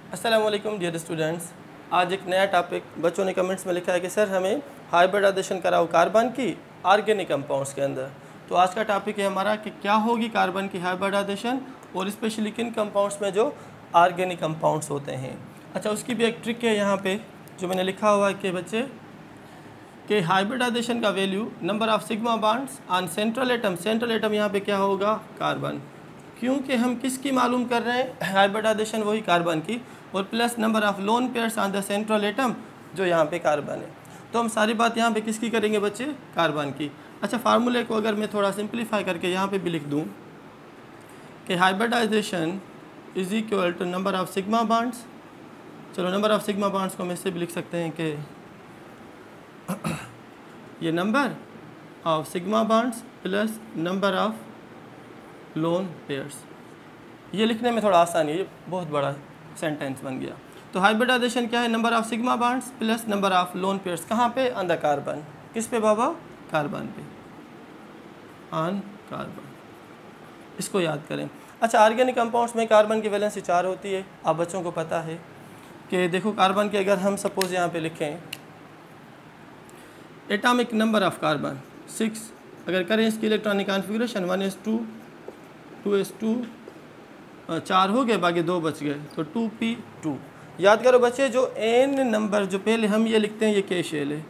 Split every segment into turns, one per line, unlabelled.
अस्सलाम वालेकुम dear students. आज एक नया टॉपिक बच्चों ने कमेंट्स में लिखा है कि सर हमें हाइब्रिडाइजेशन कराओ कार्बन की ऑर्गेनिक कंपाउंड्स के अंदर। तो आज का टॉपिक है हमारा कि क्या होगी कार्बन की हाइब्रिडाइजेशन और स्पेशली किन कंपाउंड्स में जो ऑर्गेनिक कंपाउंड्स होते हैं। अच्छा, उसकी भी एक ट्रिक है यहाँ पे जो मैंने लिखा हुआ है कि बच्चे कि हाइब्रिडाइजेशन का value number of sigma bonds on central atom यहाँ पे क्या होगा, कार्बन। क्योंकि हम किसकी मालूम कर रहे हैं, हाइब्रिडाइजेशन वही कार्बन की, और plus number of lone pairs on the central atom जो यहाँ पे कार्बन है। तो हम सारी बात यहाँ पे किसकी करेंगे बच्चे, कार्बन की। अच्छा, फार्मूले को अगर मैं थोड़ा सिंप्लीफाई करके यहाँ पे भी लिख दूँ कि hybridisation is equal to number of sigma bonds. चलो, नंबर ऑफ सिग्मा बॉन्ड्स को हम इससे भी लिख सकते हैं कि ये number of sigma bonds plus number of lone pairs. ये लिखने में थोड़ा आसानी है, ये बहुत बड़ा सेंटेंस बन गया। तो हाइब्रिडाइजेशन क्या है, number of sigma bonds plus number of lone pairs. कहाँ पे, ऑन द कार्बन। किस पे बाबा, कार्बन पे, ऑन कार्बन। इसको याद करें। अच्छा, ऑर्गेनिक कंपाउंड्स में कार्बन की वैलेंसी 4 होती है। आप बच्चों को पता है कि देखो कार्बन के अगर हम सपोज यहाँ पे लिखें एटॉमिक नंबर ऑफ कार्बन 6, अगर करें इसकी इलेक्ट्रॉनिक कॉन्फ़िगरेशन 1s2 2s2 4 हो गए, बाकी 2 बच गए, तो 2p2। याद करो बच्चे, जो n नंबर जो पहले हम ये लिखते हैं ये के शेल है,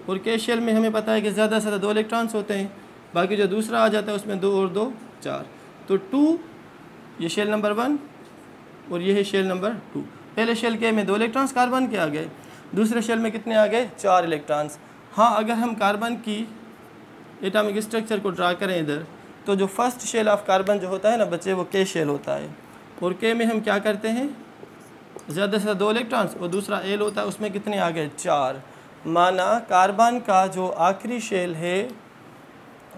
और के शेल में हमें पता है कि ज़्यादा से ज़्यादा 2 इलेक्ट्रॉन्स होते हैं, बाकी जो दूसरा आ जाता है उसमें 2 और 2 4। तो 2 ये शेल नंबर 1 और ये है शेल नंबर 2। पहले शेल के में 2 इलेक्ट्रॉन्स कार्बन के आ गए, दूसरे शेल में कितने आ गए, 4 इलेक्ट्रॉन्स। हाँ, अगर हम कार्बन की एटॉमिक स्ट्रक्चर को ड्रा करें इधर, तो जो फर्स्ट शेल ऑफ कार्बन जो होता है ना बच्चे, वो के शेल होता है, और के में हम क्या करते हैं, ज़्यादा से ज़्यादा 2 इलेक्ट्रॉन्स, और दूसरा एल होता है, उसमें कितने आ गए, 4। माना कार्बन का जो आखिरी शेल है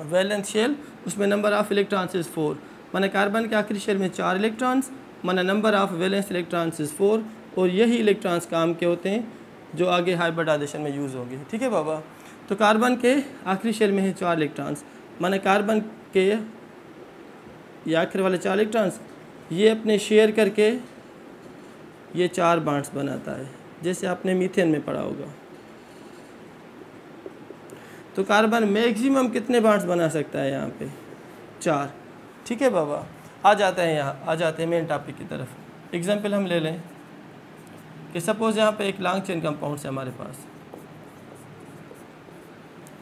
वैलेंस शेल, उसमें नंबर ऑफ इलेक्ट्रॉन्स इज़ 4। माना कार्बन के आखिरी शेल में 4 इलेक्ट्रॉन्स, माना number of valence electrons is 4, और यही इलेक्ट्रॉन्स काम के होते हैं जो आगे हाइब्रिडाइजेशन में यूज़ होंगे। ठीक है बाबा। तो कार्बन के आखिरी शेल में है 4 इलेक्ट्रॉन्स, माना कार्बन के ये आखिर वाले 4 इलेक्ट्रॉन्स ये अपने शेयर करके ये 4 बॉन्ड्स बनाता है, जैसे आपने मीथेन में पढ़ा होगा। तो कार्बन मैक्सिमम कितने बॉन्ड्स बना सकता है, यहाँ पे 4। ठीक है बाबा। आ जाते हैं यहाँ, आ जाते हैं मेन टॉपिक की तरफ। एग्जाम्पल हम ले लें कि सपोज़ यहाँ पे एक लॉन्ग चेन कंपाउंड्स है हमारे पास।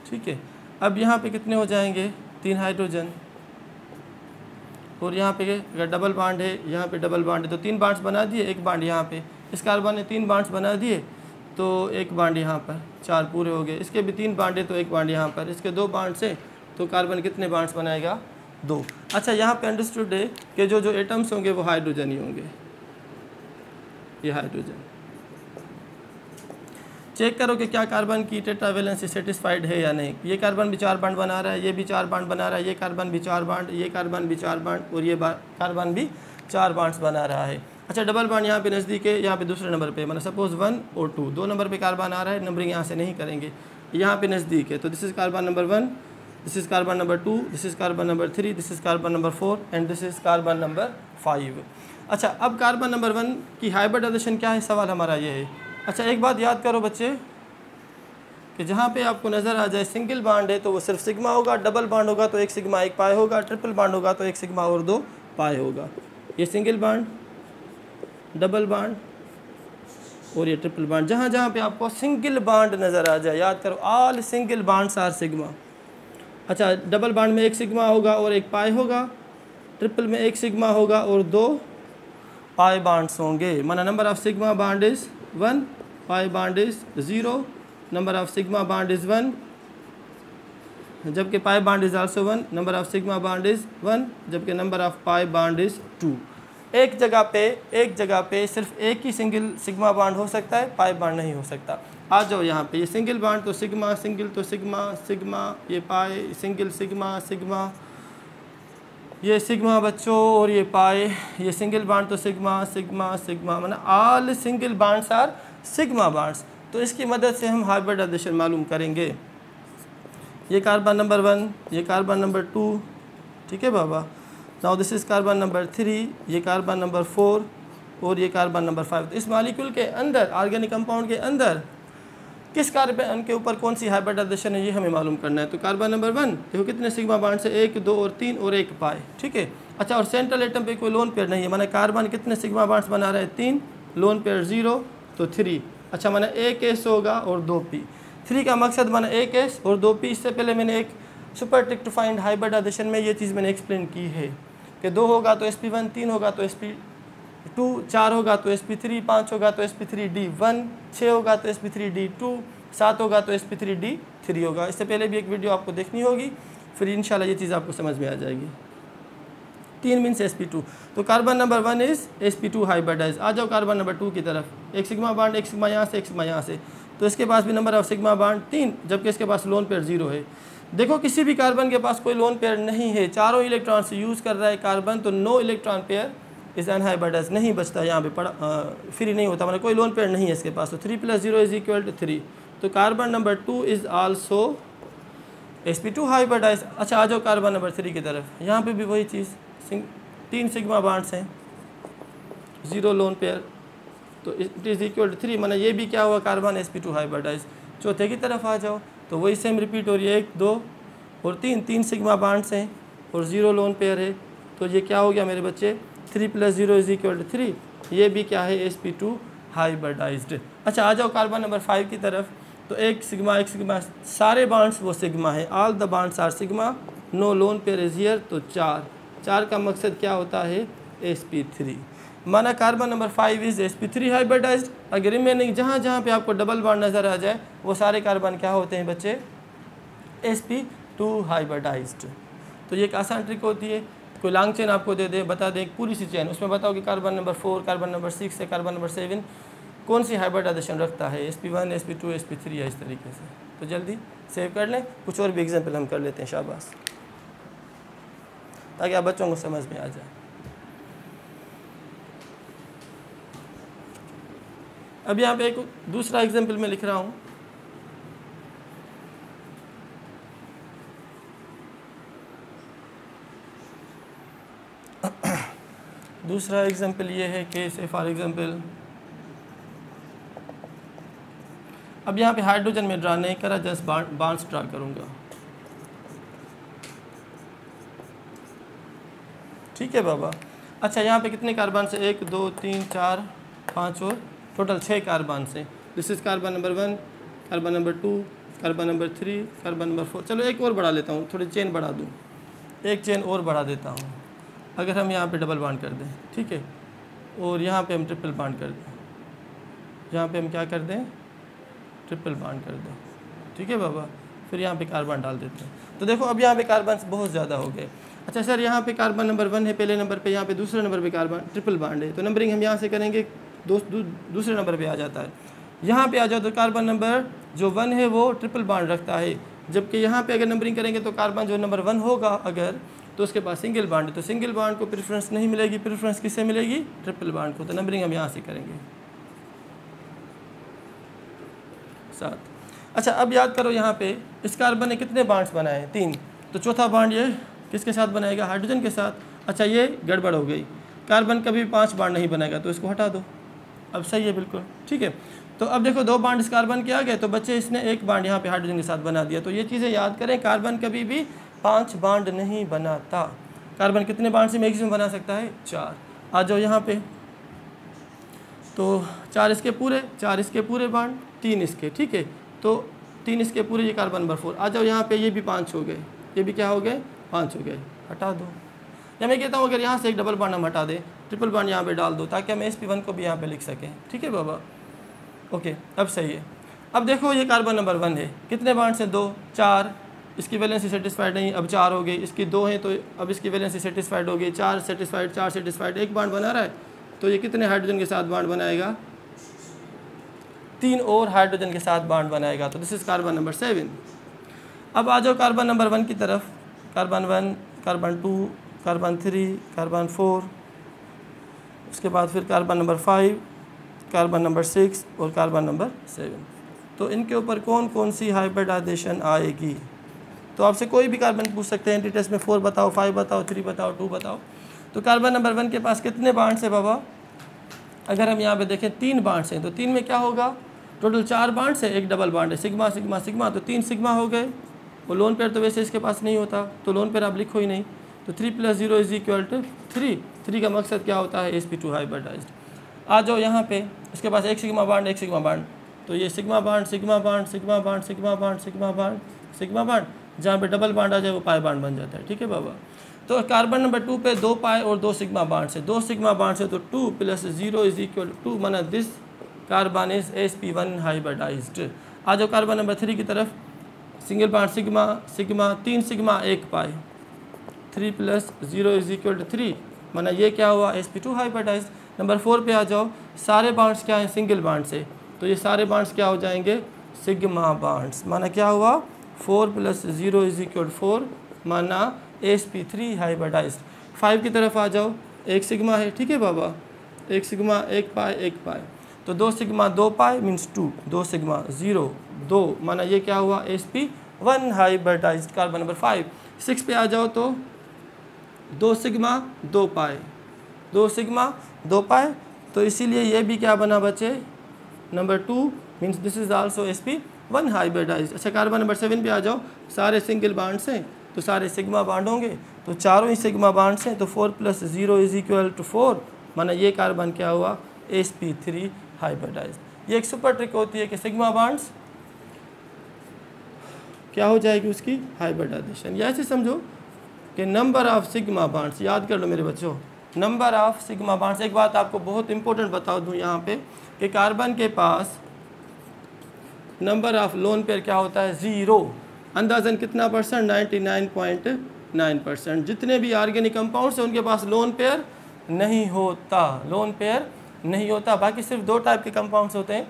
ठीक है, अब यहाँ पे कितने हो जाएंगे, 3 हाइड्रोजन, और यहाँ पे अगर डबल बॉन्ड है, यहाँ पे डबल बॉन्ड है, तो 3 बॉन्ड्स बना दिए, एक बॉन्ड यहाँ पे। इस कार्बन ने 3 बॉन्ड्स बना दिए, तो एक बॉन्ड यहाँ पर, 4 पूरे हो गए। इसके भी 3 बॉन्ड है, तो एक बॉन्ड यहाँ पर। इसके 2 बॉन्ड से तो कार्बन कितने बॉन्ड्स बनाएगा, 2। अच्छा, यहाँ पे अंडरस्टूड है कि जो एटम्स होंगे वो हाइड्रोजन ही होंगे, ये हाइड्रोजन। चेक करो कि क्या कार्बन की टेट्रावैलेंसी सेटिस्फाइड है या नहीं। ये कार्बन भी 4 बॉन्ड बना रहा है, ये भी 4 बॉन्ड बना रहा है, ये कार्बन भी 4 बॉन्ड, ये कार्बन भी 4 बॉन्ड, और ये कार्बन भी 4 बॉन्ड्स बना रहा है। अच्छा, डबल बॉन्ड यहाँ पे नज़दीक है, यहाँ पे दूसरे नंबर पे, मतलब सपोज 1 और 2, 2 नंबर पे कार्बन आ रहा है, नंबरिंग यहाँ से नहीं करेंगे, यहाँ पे नज़दीक है। तो this is carbon number 1, this is carbon number 2, this is carbon number 3, this is carbon number 4, and this is carbon number 5। अच्छा, अब कार्बन नंबर 1 की हाइब्रिडाइजेशन क्या है, सवाल हमारा ये है। अच्छा, एक बात याद करो बच्चे कि जहाँ पे आपको नज़र आ जाए सिंगल बॉन्ड है तो वो सिर्फ सिग्मा होगा, डबल बॉन्ड होगा तो 1 सिग्मा 1 पाई होगा, ट्रिपल बॉन्ड होगा तो 1 सिग्मा और 2 पाई होगा। ये सिंगल बॉन्ड, डबल बॉन्ड और ये ट्रिपल बॉन्ड। जहाँ जहाँ पे आपको सिंगल बॉन्ड नज़र आ जाए, याद करो all single bonds are sigma. अच्छा, डबल बॉन्ड में 1 सिग्मा होगा और 1 पाई होगा, ट्रिपल में 1 सिग्मा होगा और 2 पाई बॉन्ड्स होंगे। माना number of sigma bond is 1, pi bond is 0, number of sigma bond is 1, जबकि pi bond is also 1, number of sigma bond is 1, जबकि number of pi bond is 2। एक जगह पे सिर्फ एक ही सिंगल सिग्मा बॉन्ड हो सकता है, पाई बॉन्ड नहीं हो सकता। आ जाओ यहाँ पे, ये सिंगल बॉन्ड तो सिग्मा, सिंगल तो सिग्मा, सिग्मा, ये पाई, सिंगल सिग्मा, सिग्मा, ये सिग्मा बच्चों, और ये पाई, ये सिंगल बॉन्ड तो सिग्मा, सिग्मा, सिग्मा, मतलब all single bonds are sigma bonds. तो इसकी मदद से हम हाइब्रिडाइजेशन मालूम करेंगे। ये कार्बन नंबर 1, ये कार्बन नंबर 2, ठीक है बाबा। Now this is carbon number 3, ये कार्बन नंबर 4, और ये कार्बन नंबर 5। तो इस मॉलिक्यूल के अंदर, ऑर्गेनिक कंपाउंड के अंदर किस कार्बन के ऊपर कौन सी हाइब्रिडाइजेशन है ये हमें मालूम करना है। तो कार्बन नंबर 1 देखो कितने सिग्मा बॉन्ड से, 1 2 और 3 और 1 पाए, ठीक है। अच्छा, और सेंट्रल एटम पे कोई लोन पेयर नहीं है, माना कार्बन कितने सिग्मा बॉन्ड्स बना रहा है, 3, लोन पेयर 0 तो 3। अच्छा, माना 1 S होगा और 2 P। 3 का मकसद माना 1 S और 2 P। इससे पहले मैंने एक सुपर ट्रिप्टोफाइन हाइब्रिडाइजेशन में ये चीज़ मैंने एक्सप्लेन की है कि 2 होगा तो sp1, 3 होगा तो sp2, 4 होगा तो sp3, 5 होगा तो sp3d1, 6 होगा तो sp3d2, 7 होगा तो sp3d3 होगा। इससे पहले भी एक वीडियो आपको देखनी होगी, फिर इंशाल्लाह ये चीज़ आपको समझ में आ जाएगी। 3 मीन्स sp2। तो carbon number 1 is sp2 hybridize. आ जाओ कार्बन नंबर 2 की तरफ, एक सिग्मा बॉन्ड, एक सिग्मा यहाँ से, एक सिग्मा यहाँ से, तो इसके पास भी नंबर ऑफ सिग्मा बॉन्ड 3, जबकि इसके पास लोन पेयर 0 है। देखो किसी भी कार्बन के पास कोई लोन पेयर नहीं है, चारों इलेक्ट्रॉन से यूज़ कर रहा है कार्बन, तो no electron pair is unhybridise, नहीं बचता यहाँ पे, पड़ा फ्री नहीं होता, मतलब कोई लोन पेयर नहीं है इसके पास। तो 3 + 0 इज इक्वल टू 3। तो carbon number 2 is also sp2 hybridise. अच्छा, आ जाओ कार्बन नंबर 3 की तरफ, यहाँ पे भी वही चीज़, 3 सिग्मा बॉन्ड्स हैं, 0 लोन पेयर, तो इट इज़ इक्वल टू 3, माना ये भी क्या हुआ, कार्बन sp2 हाइब्रिडाइज। चौथे की तरफ आ जाओ तो वही सेम रिपीट हो रही है, 1 2 और 3 सिग्मा बॉन्ड्स हैं और 0 लोन पेयर है, तो ये क्या हो गया मेरे बच्चे, 3 + 0 इज इक्वल टू 3। ये भी क्या है, sp2 हाइब्रिडाइज्ड। अच्छा, आ जाओ कार्बन नंबर 5 की तरफ, तो एक सिग्मा, सारे बॉन्ड्स वो सिग्मा है, all the bonds are sigma, no lone pair is here, तो 4 का मकसद क्या होता है, sp3। माना carbon number 5 is sp3 hybridised. अगर रिमेनिंग जहाँ जहाँ पे आपको डबल बॉन्ड नज़र आ जाए वो सारे कार्बन क्या होते हैं बच्चे, sp2 हाइब्रिडाइज्ड। तो ये एक आसान ट्रिक होती है, कोई लॉन्ग चेन आपको दे दे, बता दे एक पूरी सी चेन, उसमें बताओ कि कार्बन नंबर 4, कार्बन नंबर 6 से कार्बन नंबर 7 कौन सी हाइब्रिडाइजेशन रखता है, sp1, sp2, sp3 या इस तरीके से। तो जल्दी सेव कर लें, कुछ और भी एग्जाम्पल हम कर लेते हैं, शाबाश, ताकि आप बच्चों को समझ में आ जाए। अब यहाँ पे एक दूसरा एग्जाम्पल मैं लिख रहा हूँ, दूसरा एग्जाम्पल ये है कि से फॉर एग्जाम्पल, अब यहाँ पे हाइड्रोजन में ड्रा नहीं करा, जस्ट बॉन्ड्स ड्रा करूँगा, ठीक है बाबा। अच्छा, यहाँ पे कितने कार्बन से, 1 2 3 4 5 और टोटल 6 कार्बन से। This is carbon number 1, carbon number 2, carbon number 3, carbon number 4। चलो एक और बढ़ा लेता हूँ, थोड़ी चेन बढ़ा दूँ, एक चेन और बढ़ा देता हूँ। अगर हम यहाँ पे डबल बॉन्ड कर दें, ठीक है, और यहाँ पे हम ट्रिपल बॉन्ड कर दें, यहाँ पे हम क्या कर दें, ट्रिपल बॉन्ड कर दें, ठीक है बाबा, फिर यहाँ पे कार्बन डाल देते हैं। तो देखो अब यहाँ पे कार्बन बहुत ज़्यादा हो गए। अच्छा सर, यहाँ पे कार्बन नंबर 1 है पहले नंबर पे, यहाँ पे दूसरे नंबर पे कार्बन ट्रिपल बॉन्ड है, तो नंबरिंग हम यहाँ से करेंगे, दूसरे नंबर पे आ जाता है। यहाँ पे आ जाओ तो कार्बन नंबर जो 1 है वो ट्रिपल बॉन्ड रखता है, जबकि यहाँ पे अगर नंबरिंग करेंगे तो कार्बन जो नंबर 1 होगा अगर, तो उसके पास सिंगल बॉन्ड है, तो सिंगल बॉन्ड को प्रेफरेंस नहीं मिलेगी, प्रेफरेंस किससे मिलेगी, ट्रिपल बॉन्ड को। तो नंबरिंग हम यहाँ से करेंगे 7। अच्छा अब याद करो, यहाँ पे इस कार्बन ने कितने बॉन्ड्स बनाए, 3, तो चौथा बॉन्ड ये किसके साथ बनाएगा, हाइड्रोजन के साथ। अच्छा ये गड़बड़ हो गई, कार्बन कभी 5 बॉन्ड नहीं बनाएगा, तो इसको हटा दो। अब सही है बिल्कुल, ठीक है। तो अब देखो 2 बॉन्ड इस कार्बन के आ गए, तो बच्चे इसने 1 बॉन्ड यहाँ पे हाइड्रोजन के साथ बना दिया। तो ये चीज़ें याद करें, कार्बन कभी भी 5 बॉन्ड नहीं बनाता। कार्बन कितने बॉन्ड से मैक्सिमम बना सकता है, 4। आ जाओ यहाँ पे, तो 4 इसके पूरे, 4 इसके पूरे बॉन्ड, 3 इसके, ठीक है, तो 3 इसके पूरे, ये कार्बन नंबर 4। आ जाओ यहाँ पे, ये भी 5 हो गए, ये भी क्या हो गए, 5 हो गए, हटा दो। या मैं कहता हूँ अगर यहाँ से एक डबल बॉन्ड हम हटा दें, ट्रिपल बॉन्ड यहाँ पे डाल दो, ताकि हम sp1 को भी यहाँ पे लिख सकें, ठीक है बाबा, ओके। अब सही है। अब देखो ये कार्बन नंबर 1 है, कितने बॉन्ड से, 2, 4, इसकी वैलेंसी सेटिस्फाइड नहीं, अब 4 हो गई, इसकी 2 है तो अब इसकी वैलेंसी सेटिस्फाइड हो गई, 4 सेटिस्फाइड, 4 सेटिस्फाइड, 1 बॉन्ड बना रहा है, तो ये कितने हाइड्रोजन के साथ बॉन्ड बनाएगा, 3 और हाइड्रोजन के साथ बॉन्ड बनाएगा। तो दिस इज़ कार्बन नंबर 7। अब आ जाओ कार्बन नंबर 1 की तरफ, कार्बन 1, कार्बन 2, कार्बन 3, कार्बन 4, उसके बाद फिर कार्बन नंबर 5, कार्बन नंबर 6 और कार्बन नंबर 7। तो इनके ऊपर कौन कौन सी हाइब्रिडाइजेशन आएगी। तो आपसे कोई भी कार्बन पूछ सकते हैं एंटी टेस्ट में, 4 बताओ, 5 बताओ, 3 बताओ, 2 बताओ। तो कार्बन नंबर 1 के पास कितने बॉन्ड्स है बाबा, अगर हम यहाँ पे देखें 3 बांड्स हैं तो 3 में क्या होगा, टोटल 4 बांड्स है, एक डबल बांड है, सिग्मा सिग्मा सिग्मा, तो 3 सिग्मा हो गए। वो लोन पेयर तो वैसे इसके पास नहीं होता, तो लोन पेयर आप लिखो ही नहीं। तो 3 + 0 = 3। 3 का मकसद क्या होता है, sp2 हाइब्रिडाइज्ड। आ जाओ यहाँ पे, इसके पास एक सिग्मा बांड एक सिग्मा बांड, तो ये sigma bond sigma bond sigma bond sigma bond sigma bond sigma bond, जहाँ पे डबल बांड आ जाए वो पाई बांड बन जाता है। ठीक है बाबा। तो कार्बन नंबर 2 पे 2 पाई और 2 सिग्मा बांड से, 2 सिग्मा बांड से, तो 2 + 0 = 2, माना this carbon is sp1 hybridized. आ जाओ कार्बन नंबर 3 की तरफ, single bond sigma sigma, 3 sigma 1 pi, 3 + 0 = 3, माना ये क्या हुआ, sp2 हाइब्रिडाइज्ड। नंबर 4 पे आ जाओ, सारे बांड्स क्या हैं, सिंगल बांड से, तो ये सारे बांड्स क्या हो जाएंगे, सिग्मा बांड्स, माना क्या हुआ, 4 + 0 = 4, माना sp3 हाइब्रिडाइज्ड। 5 की तरफ आ जाओ, एक सिग्मा है, ठीक है बाबा, एक सिग्मा 1 पाई 1 पाई, तो 2 सिग्मा 2 पाई मीन्स 2, 2 सिग्मा 0 2, माना ये क्या हुआ, sp1 हाइब्रिडाइज्ड कार्बन नंबर 5। 6 पे आ जाओ, तो 2 सिग्मा 2 पाई, 2 सिग्मा 2 पाई, तो इसीलिए ये भी क्या बना बचे, number 2 means this is also sp1 hybridised. अच्छा कार्बन नंबर 7 पे आ जाओ, सारे सिंगल बांड्स हैं तो सारे सिग्मा बांड होंगे, तो चारों ही सिग्मा बांड्स हैं, तो 4 + 0 = 4, माना ये कार्बन क्या हुआ, sp3 हाइब्रिडाइज्ड। ये एक सुपर ट्रिक होती है कि सिग्मा बांड्स क्या हो जाएगी उसकी हाइब्रिडाइजेशन, या ऐसे समझो कि नंबर ऑफ सिग्मा बांड्स, याद कर लो मेरे बच्चों, नंबर ऑफ सिग्मा बांड्स। एक बात आपको बहुत इंपॉर्टेंट बता दूं यहाँ पे कि कार्बन के पास नंबर ऑफ लोन पेयर क्या होता है, 0। अंदाजन कितना परसेंट, 99.9%। जितने भी ऑर्गेनिक कंपाउंड्स हैं उनके पास लोन पेयर नहीं होता, लोन पेयर नहीं होता। बाकी सिर्फ 2 टाइप के कंपाउंड्स होते हैं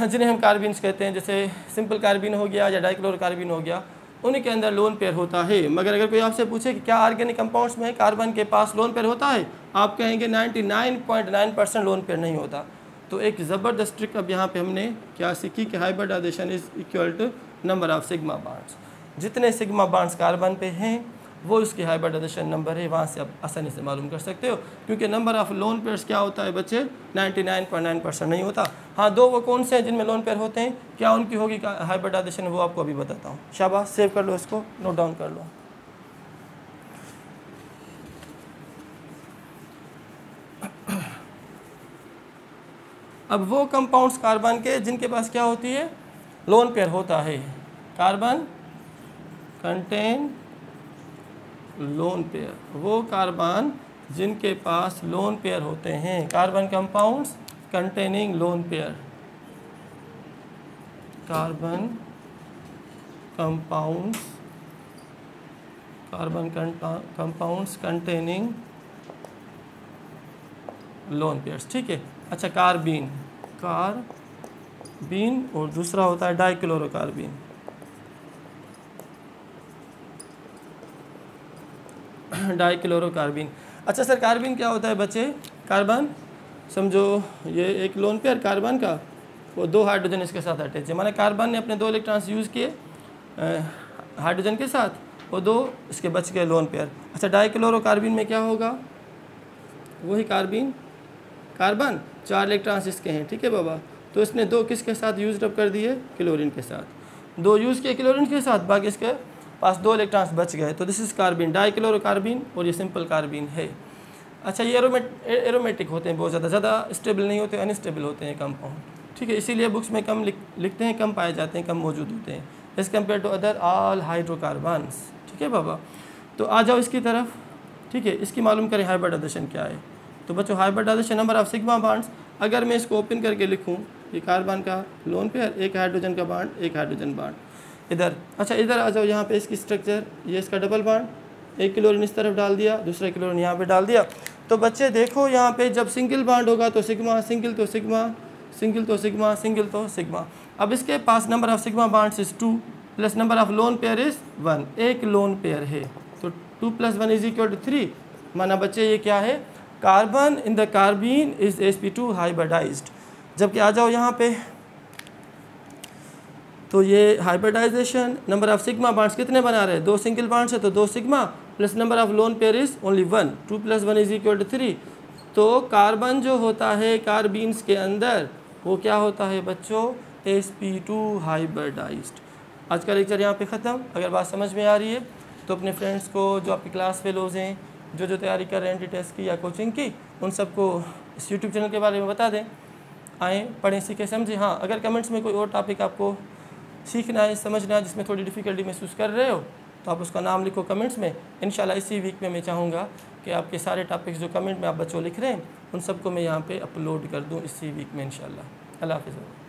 जिन्हें हम कार्बिन्स कहते हैं, जैसे सिंपल कार्बिन हो गया या डाइक्लोरोकार्बिन हो गया, उन्हीं के अंदर लोन पेयर होता है। मगर अगर कोई आपसे पूछे कि क्या ऑर्गेनिक कंपाउंड्स में कार्बन के पास लोन पेयर होता है, आप कहेंगे 99.9% लोन पेयर नहीं होता। तो एक ज़बरदस्त ट्रिक अब यहाँ पे हमने क्या सीखी कि hybridisation is equal to number of sigma bonds. जितने सिग्मा बांड्स कार्बन पे हैं वो उसकी हाइब्रिडाइजेशन नंबर है, वहाँ से आप आसानी से मालूम कर सकते हो, क्योंकि नंबर ऑफ लोन पेयर्स क्या होता है बच्चे, 99.9% नहीं होता। हाँ, 2 वो कौन से हैं जिनमें लोन पेयर होते हैं, क्या उनकी होगी हाइब्रिडाइजेशन, वो आपको अभी बताता हूँ। शाबाश, सेव कर लो इसको, नोट डाउन कर लो। अब वो कंपाउंड्स कार्बन के जिनके पास क्या होती है, लोन पेयर होता है, कार्बन कंटेन लोन पेयर, वो कार्बन जिनके पास लोन पेयर होते हैं, carbon compounds containing lone pair, carbon compounds containing lone pairs, ठीक है। अच्छा कार्बीन और दूसरा होता है डाइक्लोरोकार्बिन। डाइक्लोरोकार्बिन। अच्छा सर कार्बिन क्या होता है बच्चे, कार्बन समझो ये एक लोन पेयर कार्बन का, वो 2 हाइड्रोजन इसके साथ अटैच है, माने कार्बन ने अपने 2 इलेक्ट्रॉन्स यूज़ किए हाइड्रोजन के साथ, वो 2 इसके बच गए लोन पेयर। अच्छा डाइक्लोरोकार्बिन में क्या होगा, वही कार्बन 4 इलेक्ट्रॉन्स इसके हैं, ठीक है बाबा, तो इसने 2 किसके साथ यूज अप कर दिए, क्लोरीन के साथ, 2 यूज़ किए क्लोरीन के साथ, बाकी इसके पास 2 इलेक्ट्रॉन्स बच गए, तो दिस इज कार्बिन, डाइक्लोरोकार्बिन, और ये सिंपल कार्बिन है। अच्छा ये एरोमेटिक होते हैं, बहुत ज़्यादा स्टेबल नहीं होते, अनस्टेबल होते हैं कंपाउंड, ठीक है, इसीलिए बुक्स में कम लिखते हैं, कम पाए जाते हैं, कम मौजूद होते हैं as compare to other all hydrocarbons, ठीक है बाबा। तो आ जाओ इसकी तरफ, ठीक है, इसकी मालूम करें हाइब्रिडाइजेशन क्या है। तो बच्चों hybridisation number of sigma bonds, अगर मैं इसको ओपन करके लिखूँ, ये कार्बन का लोन पेयर, एक हाइड्रोजन का बांड, एक हाइड्रोजन बांड इधर। अच्छा इधर आ जाओ, यहाँ पे इसकी स्ट्रक्चर, ये इसका डबल बांड, एक क्लोरीन इस तरफ डाल दिया, दूसरा क्लोरीन यहाँ पे डाल दिया। तो बच्चे देखो यहाँ पे जब सिंगल बांड होगा तो सिग्मा, सिंगल तो सिग्मा, सिंगल तो सिग्मा, सिंगल तो सिग्मा। अब इसके पास number of sigma bonds is 2 plus number of lone pair is 1, एक लोन पेयर है, तो 2 + 1 = 3, माना बच्चे ये क्या है, carbon in the carbene is sp2 hybridised. जबकि आ जाओ यहाँ पे, तो ये hybridisation number of sigma bonds कितने बना रहे हैं, 2 सिंगल बांड्स है तो 2 sigma plus number of lone pair is only 1, 2 + 1 = 3, तो कार्बन जो होता है कार्बीन्स के अंदर वो क्या होता है बच्चों, sp2 हाइब्रिडाइज्ड। आज का लेक्चर यहाँ पे ख़त्म। अगर बात समझ में आ रही है तो अपने फ्रेंड्स को, जो आपकी क्लास फेलोज़ हैं, जो तैयारी कर रहे हैं एंट्री टेस्ट की या कोचिंग की, उन सबको इस यूट्यूब चैनल के बारे में बता दें। आएँ, पढ़ें, सीखें, समझें। हाँ, अगर कमेंट्स में कोई और टॉपिक आपको सीखना है, समझना है, जिसमें थोड़ी डिफ़िकल्टी महसूस कर रहे हो, तो आप उसका नाम लिखो कमेंट्स में। इंशाल्लाह इसी वीक में मैं चाहूँगा कि आपके सारे टॉपिक्स जो कमेंट में आप बच्चों लिख रहे हैं उन सबको मैं यहाँ पे अपलोड कर दूँ इसी वीक में इंशाल्लाह। अल्लाह हाफ़िज़।